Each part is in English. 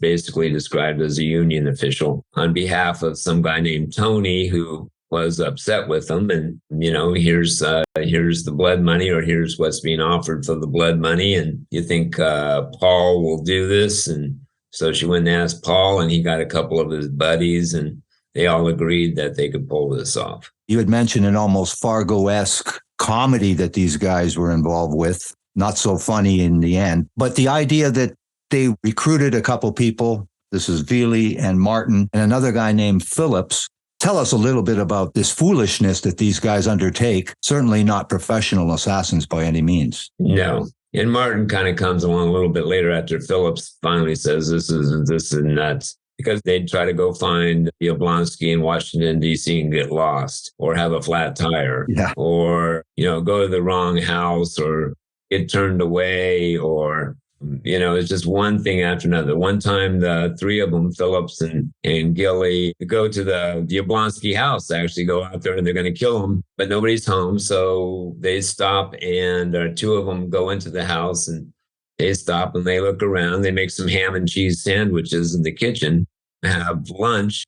basically described as a union official on behalf of some guy named Tony who was upset with them. And, here's the blood money, or here's what's being offered for the blood money. And you think Paul will do this? And so she went and asked Paul, and he got a couple of his buddies, and they all agreed that they could pull this off. You had mentioned an almost Fargo-esque comedy that these guys were involved with. Not so funny in the end. But the idea that they recruited a couple people, this is Veely and Martin, and another guy named Phillips. Tell us a little bit about this foolishness that these guys undertake. Certainly not professional assassins by any means. No. And Martin kind of comes along a little bit later after Phillips finally says this is nuts. Because they'd try to go find Yablonsky in Washington, D.C. and get lost, or have a flat tire, or, go to the wrong house, or get turned away, or, it's just one thing after another. One time, the three of them, Phillips and Gilly, go to the Yablonsky house, actually go out there, and they're going to kill him, but nobody's home. So they stop, and two of them go into the house, and they stop and they look around. They make some ham and cheese sandwiches in the kitchen, have lunch,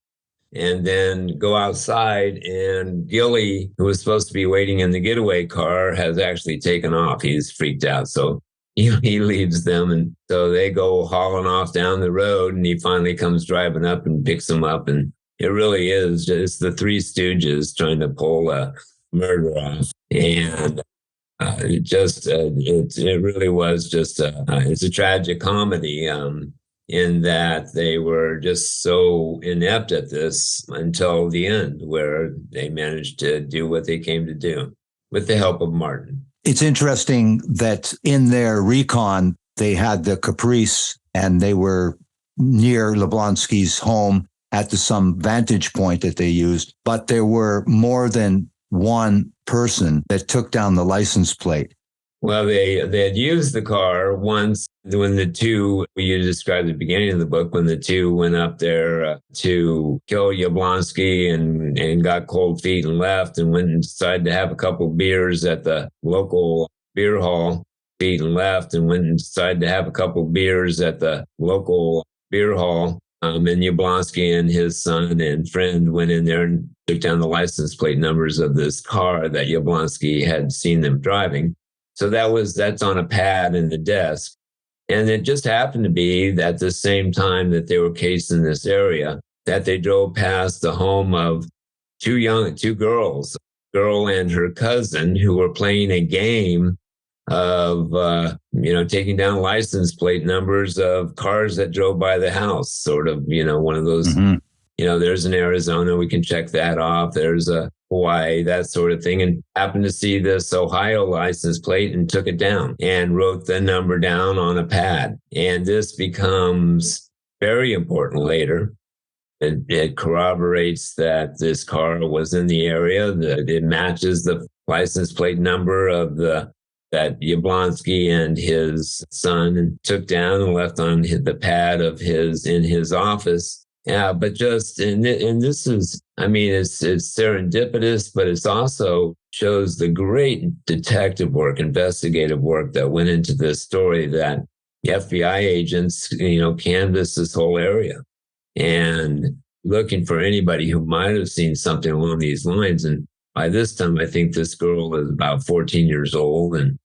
and then go outside. And Gilly, who was supposed to be waiting in the getaway car, has actually taken off. He's freaked out. So he leaves them. And so they go hauling off down the road, and he finally comes driving up and picks them up. And it really is just the Three Stooges trying to pull a murder off. And it really was just it's a tragic comedy in that they were just so inept at this until the end, where they managed to do what they came to do with the help of Martin. It's interesting that in their recon, they had the Caprice, and they were near Yablonsky's home at some vantage point that they used, but there were more than one person that took down the license plate. Well, they had used the car once when the two, you described at the beginning of the book, when the two went up there to kill Yablonsky and got cold feet and left, and went and decided to have a couple beers at the local beer hall, feet and left, and went and decided to have a couple beers at the local beer hall. And Yablonsky and his son and friend went in there and took down the license plate numbers of this car that Yablonsky had seen them driving. So that's on a pad in the desk. And it just happened to be that the same time that they were casing this area, that they drove past the home of two girls, a girl and her cousin, who were playing a game of, taking down license plate numbers of cars that drove by the house, sort of, one of those, there's an Arizona, we can check that off. There's a Hawaii, that sort of thing, and happened to see this Ohio license plate and took it down and wrote the number down on a pad. And this becomes very important later. It corroborates that this car was in the area, that it matches the license plate number of that Yablonsky and his son took down and left on the pad in his office. Yeah, but and this is, it's serendipitous, but it's also shows the great detective work, investigative work that went into this story, that the FBI agents, canvassed this whole area and looking for anybody who might have seen something along these lines. And by this time, I think this girl was about 14 years old. And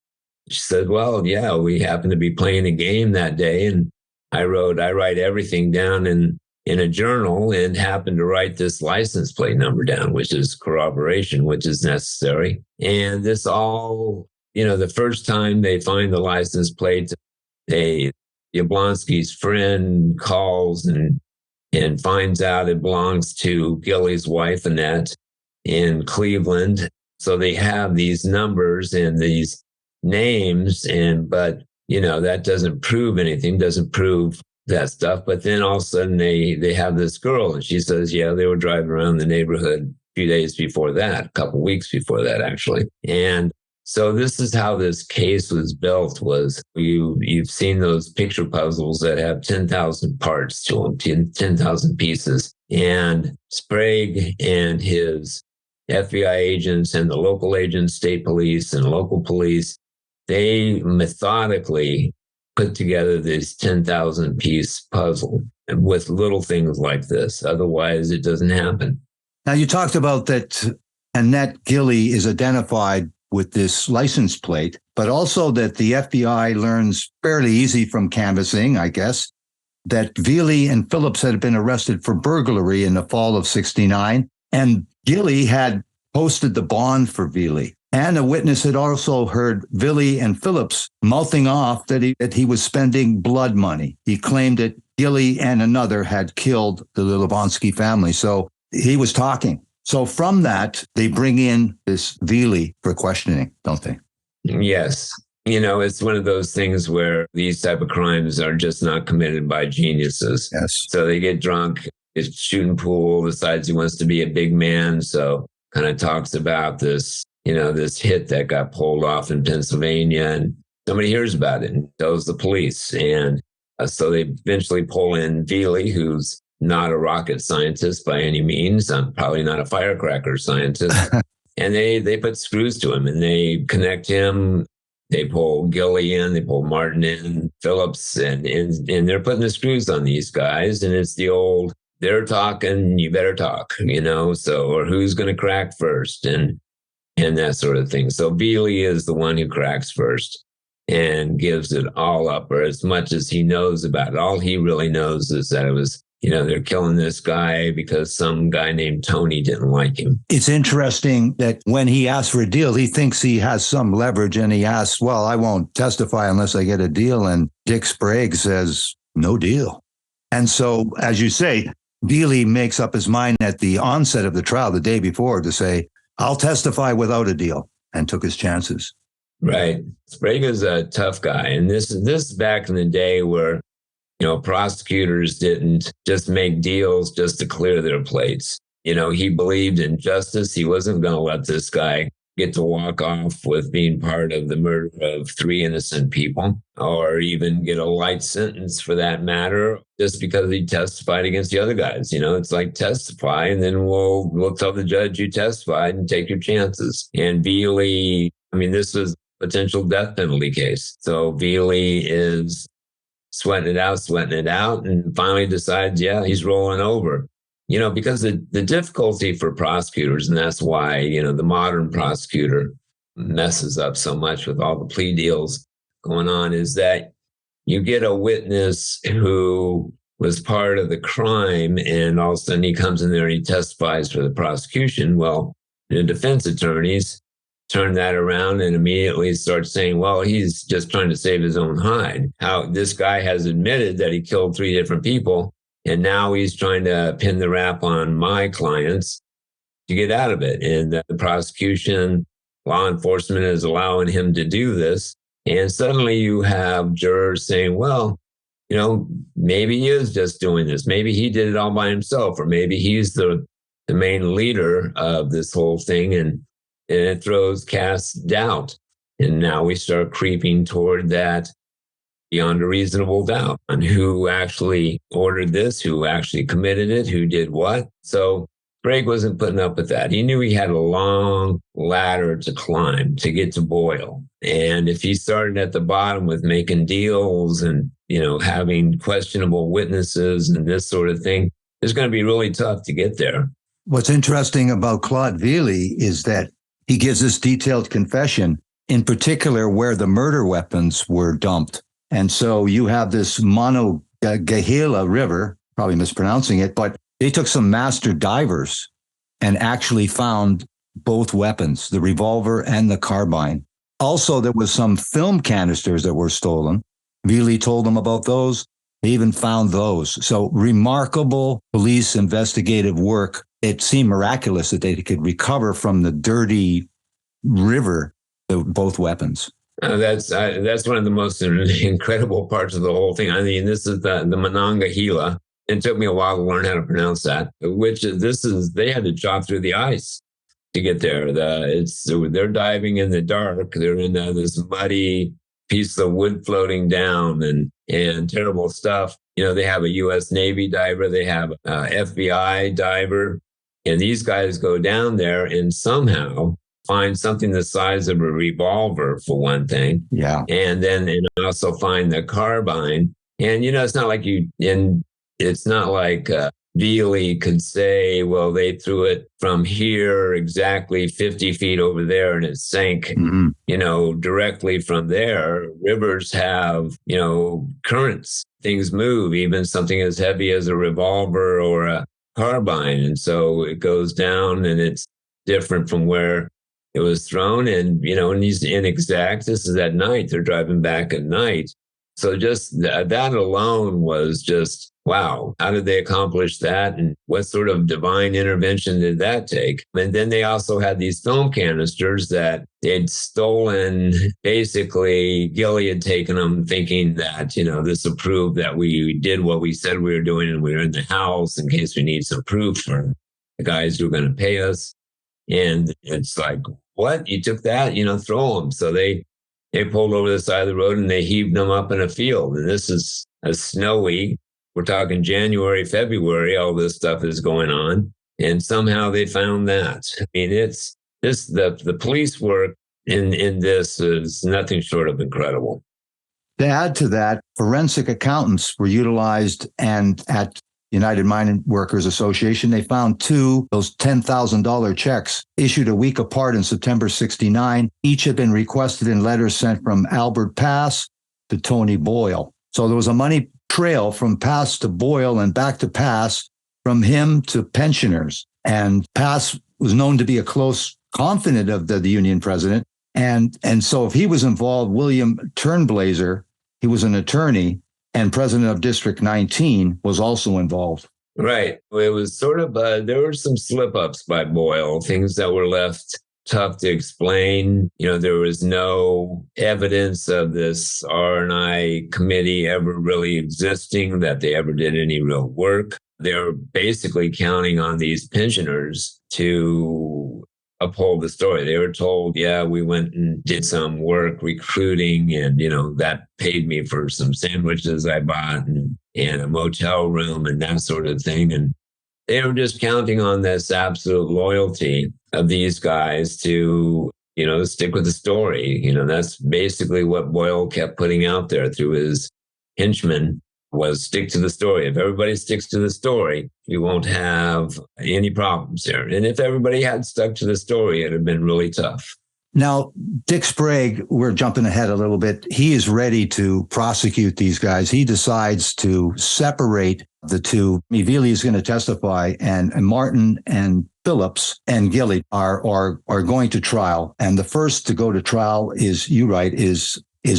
she said, well, yeah, we happened to be playing a game that day. And I write everything down in a journal and happened to write this license plate number down, which is corroboration, which is necessary. And this all, the first time they find the license plate, Yablonsky's friend calls and finds out it belongs to Gilly's wife, Annette, in Cleveland. So they have these numbers and these names, but that doesn't prove anything, doesn't prove that stuff. But then all of a sudden they have this girl, and she says, yeah, they were driving around the neighborhood a few days before that, a couple weeks before that, actually. And so this is how this case was built. Was you've seen those picture puzzles that have 10,000 parts to them, 10,000 pieces. And Sprague and his FBI agents and the local agents, state police and local police, they methodically put together this 10,000 piece puzzle with little things like this. Otherwise, it doesn't happen. Now, you talked about that Annette Gilley is identified with this license plate, but also that the FBI learns fairly easy from canvassing, I guess, that Veely and Phillips had been arrested for burglary in the fall of 69, and Gilley had posted the bond for Veely. And a witness had also heard Veely and Phillips mouthing off that he was spending blood money. He claimed that Gilley and another had killed the Lubonsky family. So he was talking. So from that, they bring in this Veely for questioning, don't they? Yes. It's one of those things where these type of crimes are just not committed by geniuses. Yes. So they get drunk, is shooting pool, decides he wants to be a big man. So kind of talks about this, this hit that got pulled off in Pennsylvania, and somebody hears about it and tells the police. And so they eventually pull in Veely, who's not a rocket scientist by any means. I'm probably not a firecracker scientist. And they put screws to him and they connect him. They pull Gilley in, they pull Martin in, Phillips, and they're putting the screws on these guys. And it's the old, they're talking, you better talk, or who's going to crack first and that sort of thing. So Veely is the one who cracks first and gives it all up, or as much as he knows about it. All he really knows is that it was, they're killing this guy because some guy named Tony didn't like him. It's interesting that when he asks for a deal, he thinks he has some leverage, and he asks, well, I won't testify unless I get a deal. And Dick Sprague says, no deal. And so, as you say, Veely makes up his mind at the onset of the trial the day before to say, I'll testify without a deal, and took his chances. Right. Sprague is a tough guy. And this is back in the day where prosecutors didn't just make deals just to clear their plates. He believed in justice. He wasn't going to let this guy get to walk off with being part of the murder of 3 innocent people, or even get a light sentence for that matter, just because he testified against the other guys. It's like, testify, and then we'll tell the judge you testified and take your chances. And Veely, this was a potential death penalty case. So Veely is sweating it out, and finally decides, he's rolling over. Because the difficulty for prosecutors, and that's why, the modern prosecutor messes up so much with all the plea deals going on, is that you get a witness who was part of the crime, and all of a sudden he comes in there and he testifies for the prosecution. Well, the defense attorneys turn that around and immediately start saying, well, he's just trying to save his own hide. How this guy has admitted that he killed 3 different people, and now he's trying to pin the rap on my clients to get out of it. And the prosecution, law enforcement is allowing him to do this. And suddenly you have jurors saying, well, maybe he is just doing this. Maybe he did it all by himself, or maybe he's the main leader of this whole thing. And it casts doubt. And now we start creeping toward that beyond a reasonable doubt on who actually ordered this, who actually committed it, who did what. So Sprague wasn't putting up with that. He knew he had a long ladder to climb to get to Boyle. And if he started at the bottom with making deals and, having questionable witnesses and this sort of thing, it's going to be really tough to get there. What's interesting about Claude Veely is that he gives this detailed confession, in particular where the murder weapons were dumped. And so you have this Monongahela River, probably mispronouncing it, but they took some master divers and actually found both weapons, the revolver and the carbine. Also, there was some film canisters that were stolen. Veely told them about those. They even found those. So remarkable police investigative work. It seemed miraculous that they could recover from the dirty river both weapons. That's one of the most incredible parts of the whole thing. This is the Monongahela. It took me a while to learn how to pronounce that, they had to chop through the ice to get there. They're diving in the dark. They're in this muddy piece of wood floating down and terrible stuff. They have a U.S. Navy diver. They have a FBI diver. And these guys go down there and somehow find something the size of a revolver, for one thing. Yeah. And also find the carbine. And, it's not like Veely could say, well, they threw it from here exactly 50 feet over there and it sank, directly from there. Rivers have, currents. Things move, even something as heavy as a revolver or a carbine. And so it goes down and it's different from where it was thrown. And, and these inexact, this is at night. They're driving back at night. So just that alone was just, wow, how did they accomplish that? And what sort of divine intervention did that take? And then they also had these film canisters that they'd stolen. Basically, Gilly had taken them thinking that, this would prove that we did what we said we were doing and we were in the house in case we need some proof for the guys who were going to pay us. And it's like, what? You took that? Throw them. So they pulled over the side of the road and they heaved them up in a field. And this is a snowy, we're talking January, February, all this stuff is going on. And somehow they found that. I mean, it's this, the police work in this is nothing short of incredible. To add to that, forensic accountants were utilized, and at United Mine Workers Association, they found those $10,000 checks issued a week apart in September 1969. Each had been requested in letters sent from Albert Pass to Tony Boyle. So there was a money trail from Pass to Boyle and back to Pass, from him to pensioners. And Pass was known to be a close confidant of the union president. And so if he was involved, William Turnblazer, he was an attorney, and president of District 19 was also involved. Right. It was sort of, there were some slip-ups by Boyle, things that were left tough to explain. There was no evidence of this R&I committee ever really existing, that they ever did any real work. They were basically counting on these pensioners to uphold the story. They were told, yeah, we went and did some work recruiting and, that paid me for some sandwiches I bought and a motel room and that sort of thing. And they were just counting on this absolute loyalty of these guys to, stick with the story. That's basically what Boyle kept putting out there through his henchmen, was stick to the story. If everybody sticks to the story, we won't have any problems here. And if everybody had stuck to the story, it'd have been really tough. Now, Dick Sprague, we're jumping ahead a little bit. He is ready to prosecute these guys. He decides to separate the two. Veely is going to testify, and Martin and Phillips and Gilly are going to trial. And the first to go to trial is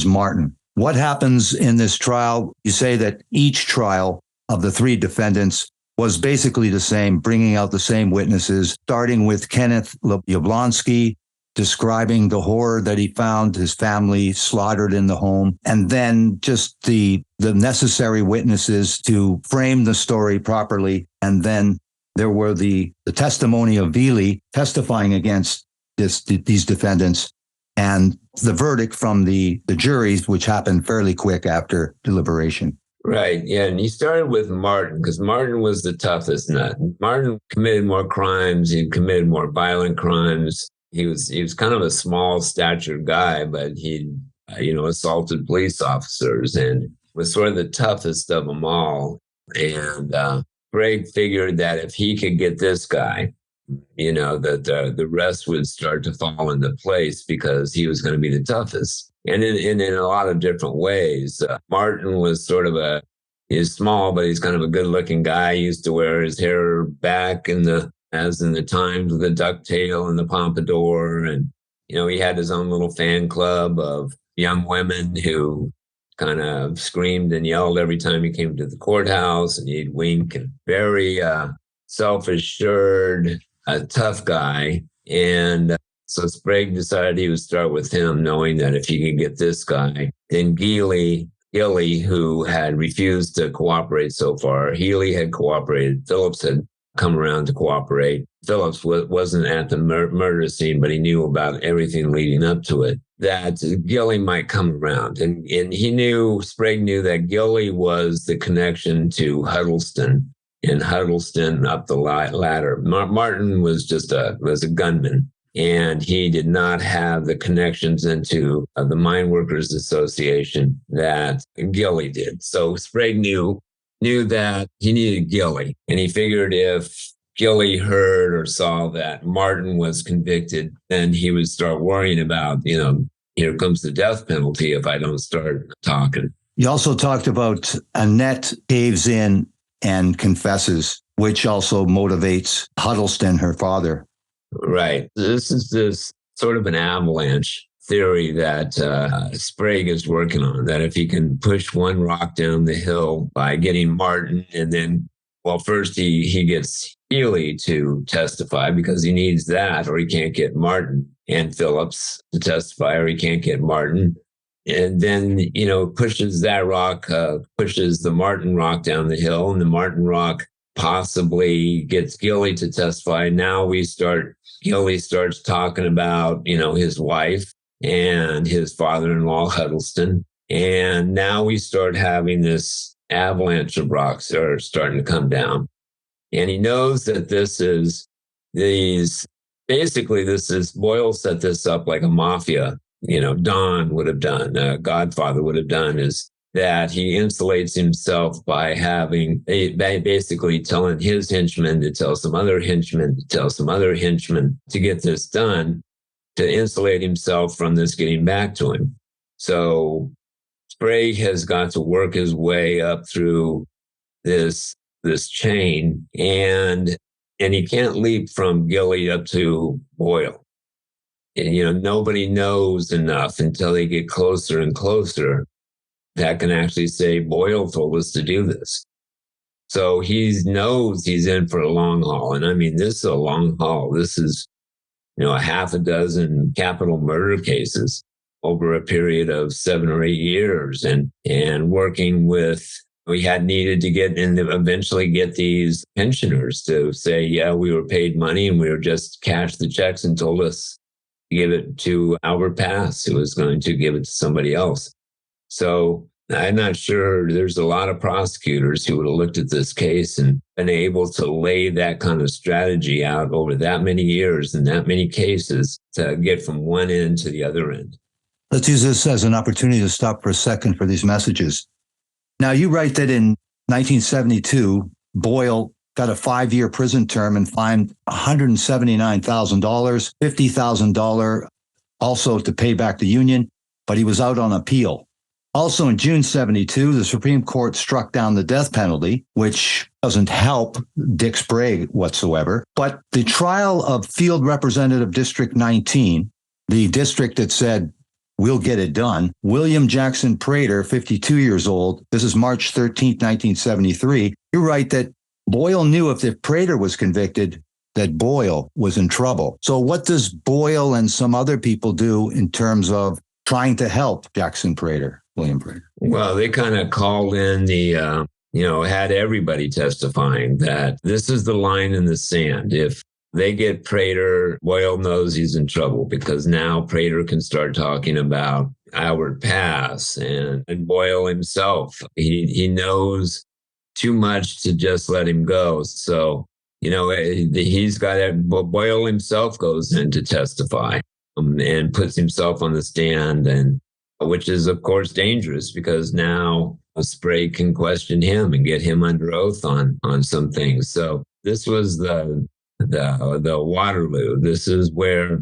Martin. What happens in this trial? You say that each trial of the three defendants was basically the same, bringing out the same witnesses, starting with Kenneth Yablonsky, describing the horror that he found his family slaughtered in the home, and then just the necessary witnesses to frame the story properly. And then there were the testimony of Veely testifying against these defendants, and the verdict from the juries, which happened fairly quick after deliberation. Right. Yeah. And he started with Martin because Martin was the toughest nut. Martin committed more crimes. He committed more violent crimes. He was kind of a small statured guy, but he, assaulted police officers and was sort of the toughest of them all. And Sprague figured that if he could get this guy, that the rest would start to fall into place because he was going to be the toughest. And in a lot of different ways. Martin was sort of he's small, but he's kind of a good looking guy. He used to wear his hair back as in the times with the ducktail and the pompadour. And, he had his own little fan club of young women who kind of screamed and yelled every time he came to the courthouse, and he'd wink, and very self-assured, a tough guy. And so Sprague decided he would start with him, knowing that if he could get this guy, then Gilly, who had refused to cooperate so far, Healy had cooperated, Phillips had come around to cooperate. Phillips wasn't at the murder scene, but he knew about everything leading up to it, that Gilly might come around. And Sprague knew that Gilly was the connection to Huddleston, and Huddleston up the ladder. Martin was just a gunman. And he did not have the connections into the Mine Workers Association that Gilly did. So Sprague knew that he needed Gilly. And he figured if Gilly heard or saw that Martin was convicted, then he would start worrying about, here comes the death penalty if I don't start talking. You also talked about Annette caves in and confesses, which also motivates Huddleston, her father. Right. This is this sort of an avalanche theory that Sprague is working on, that if he can push one rock down the hill by getting Martin, and then, well, first he gets Healy to testify because he needs that, or he can't get Martin, and Phillips to testify, or he can't get Martin. And then, pushes that rock, pushes the Martin rock down the hill, and the Martin rock possibly gets Gilly to testify. Now Gilly starts talking about, his wife and his father-in-law, Huddleston. And now we start having this avalanche of rocks that are starting to come down. And he knows that Boyle set this up like a mafia, Don would have done, Godfather would have done, is that he insulates himself by basically telling his henchmen to tell some other henchmen to tell some other henchmen to get this done, to insulate himself from this getting back to him. So Sprague has got to work his way up through this chain, and he can't leap from Gilly up to Boyle. And, nobody knows enough until they get closer and closer that can actually say, Boyle told us to do this. So he knows he's in for a long haul. And I mean, this is a long haul. This is, a half a dozen capital murder cases over a period of 7 or 8 years, and working with, we had needed to get and eventually get these pensioners to say, yeah, we were paid money and we were just cashed the checks and told us to give it to Albert Pass, who was going to give it to somebody else. So I'm not sure there's a lot of prosecutors who would have looked at this case and been able to lay that kind of strategy out over that many years and that many cases to get from one end to the other end. Let's use this as an opportunity to stop for a second for these messages. Now, you write that in 1972, Boyle got a 5-year prison term and fined $179,000, $50,000 also to pay back the union, but he was out on appeal. Also in June 72, the Supreme Court struck down the death penalty, which doesn't help Dick Sprague whatsoever. But the trial of Field Representative District 19, the district that said, we'll get it done, William Jackson Prater, 52 years old, this is March 13, 1973, you write that Boyle knew if Prater was convicted, that Boyle was in trouble. So what does Boyle and some other people do in terms of trying to help Jackson Prater, William Prater? Well, they kind of called in had everybody testifying that this is the line in the sand. If they get Prater, Boyle knows he's in trouble, because now Prater can start talking about Albert Pass and Boyle himself. He knows too much to just let him go. So, he's got Boyle himself goes in to testify and puts himself on the stand, and which is, of course, dangerous, because now Sprague can question him and get him under oath on some things. So this was the Waterloo. This is where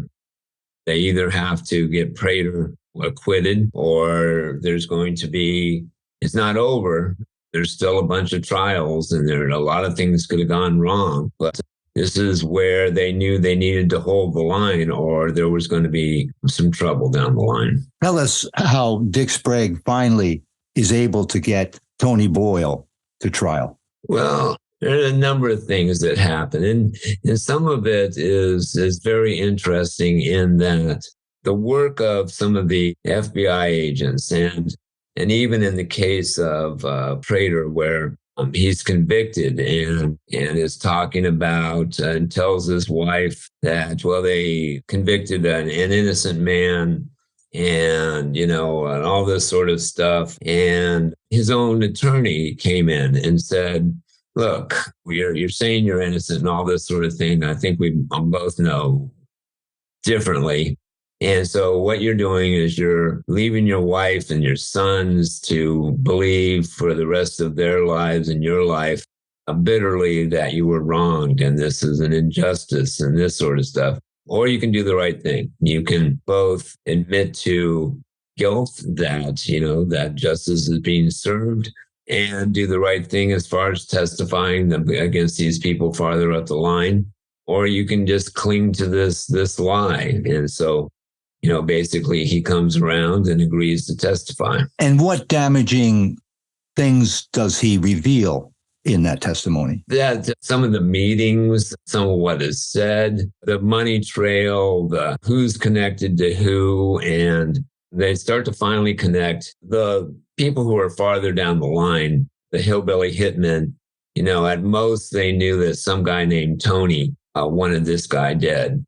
they either have to get Prater acquitted, or there's going to be, it's not over. There's still a bunch of trials, and there are a lot of things could have gone wrong. But this is where they knew they needed to hold the line, or there was going to be some trouble down the line. Tell us how Dick Sprague finally is able to get Tony Boyle to trial. Well, there are a number of things that happen, and some of it is very interesting in that the work of some of the FBI agents, and even in the case of Prater, where he's convicted and is talking about and tells his wife that, well, they convicted an innocent man and, and all this sort of stuff. And his own attorney came in and said, look, you're saying you're innocent and all this sort of thing. I think we both know differently. And so what you're doing is you're leaving your wife and your sons to believe for the rest of their lives and your life bitterly that you were wronged and this is an injustice and this sort of stuff. Or you can do the right thing. You can both admit to guilt that, that justice is being served and do the right thing as far as testifying against these people farther up the line. Or you can just cling to this lie. And so, basically he comes around and agrees to testify. And what damaging things does he reveal in that testimony? That some of the meetings, some of what is said, the money trail, the who's connected to who, and they start to finally connect the people who are farther down the line, the hillbilly hitmen. At most they knew that some guy named Tony wanted this guy dead.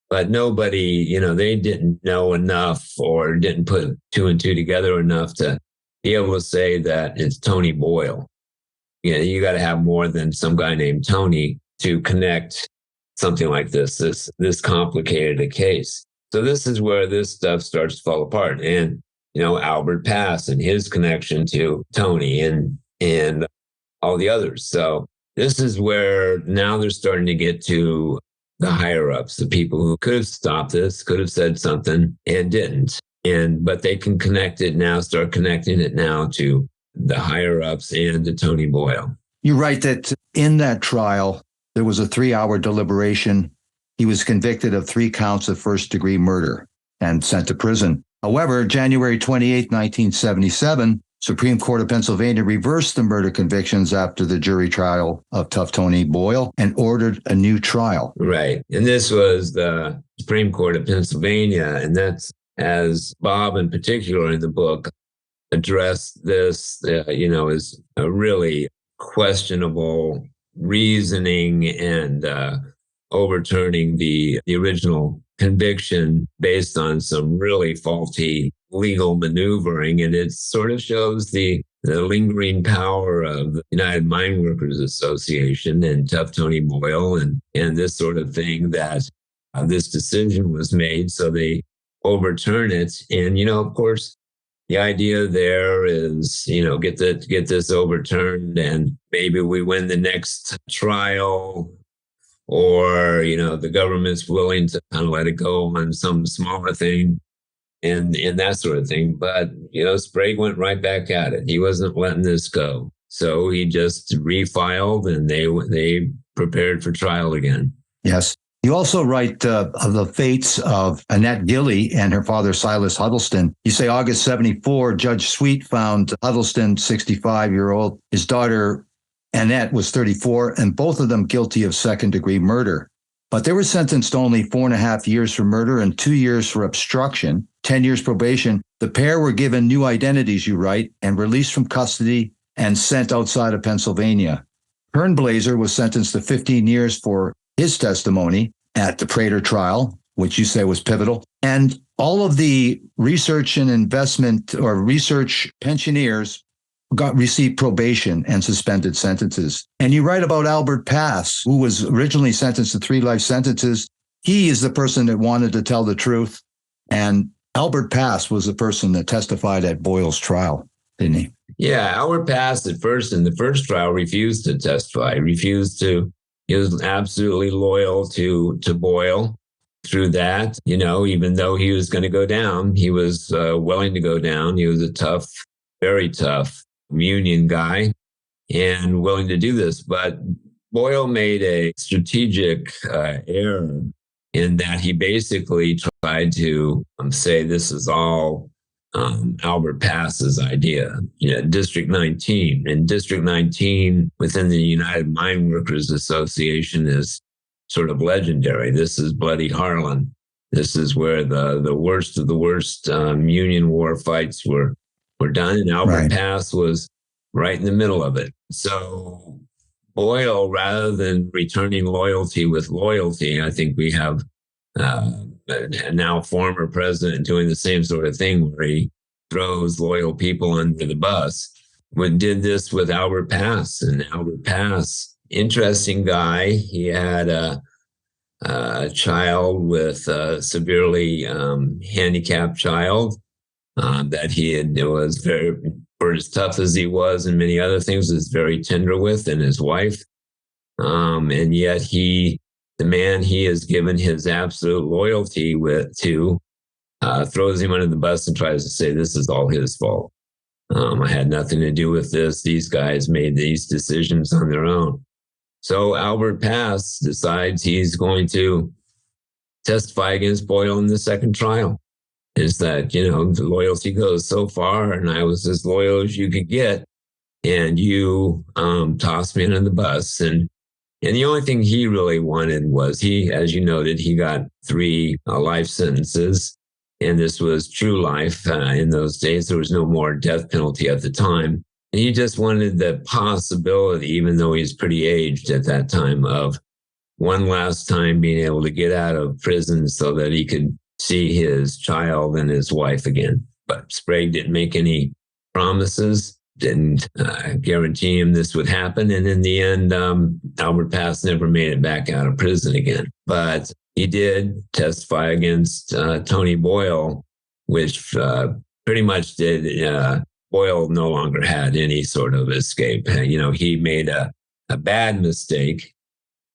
But nobody, they didn't know enough or didn't put two and two together enough to be able to say that it's Tony Boyle. You got to have more than some guy named Tony to connect something like this complicated a case. So this is where this stuff starts to fall apart. And, Albert Pass and his connection to Tony and all the others. So this is where now they're starting to get to the higher ups, the people who could have stopped this, could have said something and didn't. But they can connect it now, start connecting it now to the higher ups and to Tony Boyle. You write that in that trial, there was a 3-hour deliberation. He was convicted of 3 counts of first-degree murder and sent to prison. However, January 28, 1977, Supreme Court of Pennsylvania reversed the murder convictions after the jury trial of Tough Tony Boyle and ordered a new trial. Right. And this was the Supreme Court of Pennsylvania. And that's, as Bob in particular in the book addressed this, is a really questionable reasoning and overturning the original conviction based on some really faulty legal maneuvering. And it sort of shows the lingering power of the United Mine Workers Association and Tough Tony Boyle and this sort of thing, that this decision was made. So they overturn it. And, of course, the idea there is, get this overturned and maybe we win the next trial, or, the government's willing to kind of let it go on some smaller thing and that sort of thing. But, Sprague went right back at it. He wasn't letting this go. So he just refiled and they prepared for trial again. Yes. You also write of the fates of Annette Gilley and her father, Silas Huddleston. You say August 74, Judge Sweet found Huddleston, 65-year-old, his daughter, Annette, was 34, and both of them guilty of second-degree murder. But they were sentenced to only 4.5 years for murder and 2 years for obstruction, 10 years probation. The pair were given new identities, you write, and released from custody and sent outside of Pennsylvania. Kernblazer was sentenced to 15 years for his testimony at the Prater trial, which you say was pivotal. And all of the research and investment or research pensioners received probation and suspended sentences. And you write about Albert Pass, who was originally sentenced to 3 life sentences. He is the person that wanted to tell the truth. And Albert Pass was the person that testified at Boyle's trial, didn't he? Yeah, Albert Pass at first, in the first trial, refused to testify, he was absolutely loyal to Boyle through that, even though he was going to go down, he was willing to go down. He was a tough, very tough Union guy and willing to do this. But Boyle made a strategic error in that he basically tried to say this is all Albert Pass's idea. District 19. And District 19 within the United Mine Workers Association is sort of legendary. This is Bloody Harlan. This is where the worst of the worst Union war fights were done. And Albert Pass was right in the middle of it. So Boyle, rather than returning loyalty with loyalty, I think we have now former president doing the same sort of thing where he throws loyal people under the bus. Did this with Albert Pass. And Albert Pass, interesting guy. He had a child with a severely handicapped child that was very, for as tough as he was and many other things, was very tender with, and his wife. And yet the man he has given his absolute loyalty to, throws him under the bus and tries to say this is all his fault. I had nothing to do with this. These guys made these decisions on their own. So Albert Pass decides he's going to testify against Boyle in the second trial. Is that, the loyalty goes so far, and I was as loyal as you could get, and you tossed me under the bus. And the only thing he really wanted was, as you noted, he got 3 life sentences. And this was true life. In those days, there was no more death penalty at the time. And he just wanted the possibility, even though he's pretty aged at that time, of one last time being able to get out of prison so that he could see his child and his wife again. But Sprague didn't make any promises, didn't guarantee him this would happen. And in the end, Albert Pass never made it back out of prison again. But he did testify against Tony Boyle, which pretty much did. Boyle no longer had any sort of escape. He made a bad mistake,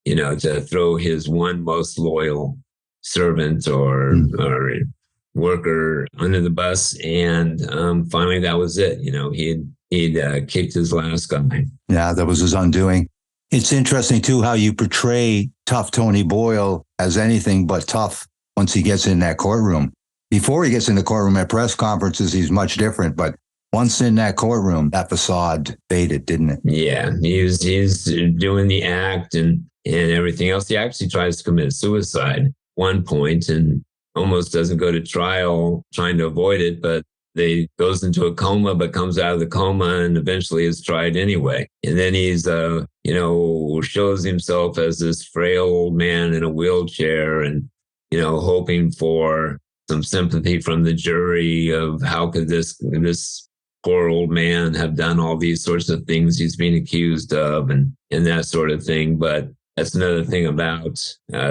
to throw his one most loyal servant or worker under the bus. And finally, that was it. He'd kicked his last guy. Yeah, that was his undoing. It's interesting, too, how you portray tough Tony Boyle as anything but tough once he gets in that courtroom. Before he gets in the courtroom at press conferences, he's much different. But once in that courtroom, that facade faded, didn't it? Yeah, he's doing the act and everything else. He actually tries to commit suicide at one point and almost doesn't go to trial, trying to avoid it, but goes into a coma, but comes out of the coma and eventually is tried anyway. And then he's, shows himself as this frail old man in a wheelchair and, hoping for some sympathy from the jury of how could this poor old man have done all these sorts of things he's being accused of and that sort of thing. But that's another thing about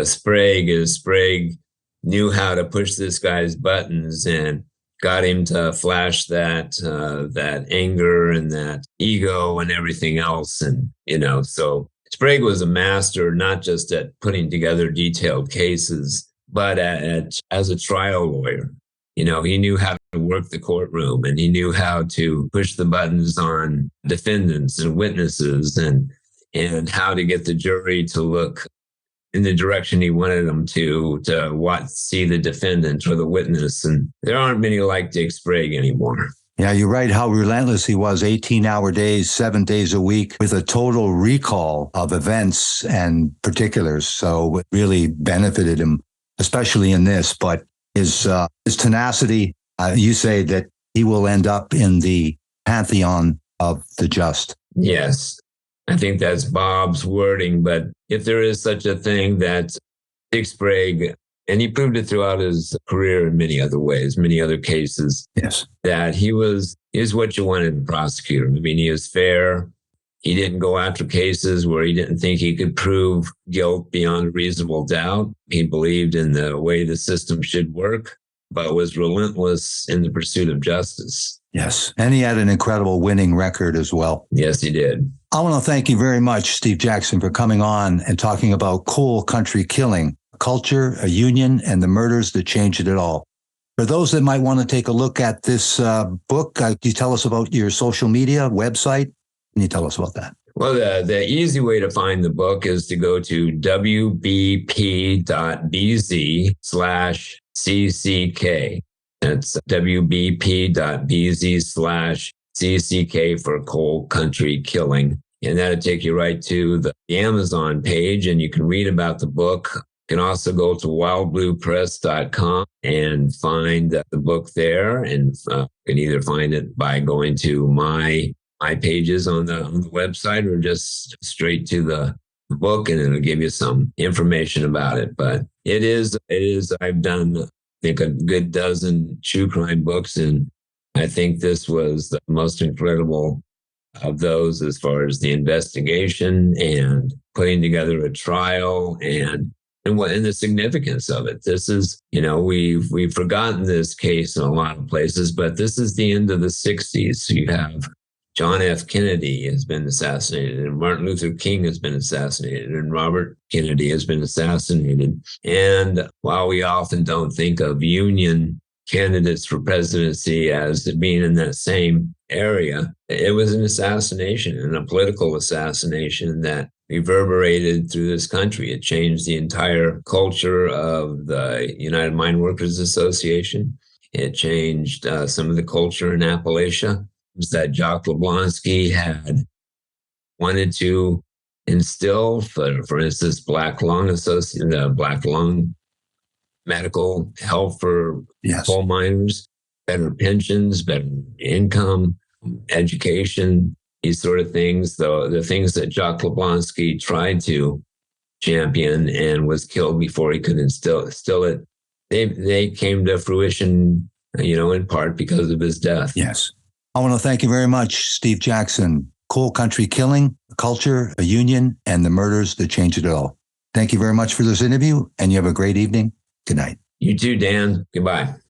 Sprague is Sprague knew how to push this guy's buttons and got him to flash that anger and that ego and everything else. And, so Sprague was a master, not just at putting together detailed cases, but as a trial lawyer. He knew how to work the courtroom and he knew how to push the buttons on defendants and witnesses and how to get the jury to look in the direction he wanted them to see the defendant or the witness. And there aren't many like Dick Sprague anymore. Yeah, you're right. How relentless he was. 18-hour days, 7 days a week with a total recall of events and particulars. So it really benefited him, especially in this. But his tenacity, you say that he will end up in the pantheon of the just. Yes. I think that's Bob's wording, but if there is such a thing that Dick Sprague, and he proved it throughout his career in many other ways, many other cases, yes, that he was what you wanted in a prosecutor. I mean, he was fair. He didn't go after cases where he didn't think he could prove guilt beyond reasonable doubt. He believed in the way the system should work, but was relentless in the pursuit of justice. Yes. And he had an incredible winning record as well. Yes, he did. I want to thank you very much, Steve Jackson, for coming on and talking about Coal Country Killing, a culture, a union, and the murders that changed it all. For those that might want to take a look at this book, can you tell us about your social media website? Can you tell us about that? Well, the easy way to find the book is to go to wbp.bz/CCK. That's wbp.bz/CCK for Coal Country Killing. And that'll take you right to the Amazon page, and you can read about the book. You can also go to wildbluepress.com and find the book there. And you can either find it by going to my pages on the website or just straight to the book, and it'll give you some information about it. But it is, I've done, I think, a good dozen true crime books, and I think this was the most incredible of those as far as the investigation and putting together a trial and and the significance of it. This is, we've forgotten this case in a lot of places, but this is the end of the 60s. So you have John F. Kennedy has been assassinated, and Martin Luther King has been assassinated, and Robert Kennedy has been assassinated. And while we often don't think of Union candidates for presidency as being in that same area, it was an assassination, and a political assassination that reverberated through this country. It changed the entire culture of the United Mine Workers Association. It changed some of the culture in Appalachia. Was that Jacques Leblonsky had wanted to instill, for instance, Black Lung medical health for coal miners, better pensions, better income, education, these sort of things. The things that Jacques Leblonsky tried to champion and was killed before he could instill it, they came to fruition, in part because of his death. Yes. I want to thank you very much, Steve Jackson. Coal Country Killing, a Culture, a Union, and the Murders That Changed It All. Thank you very much for this interview, and you have a great evening. Good night. You too, Dan. Goodbye.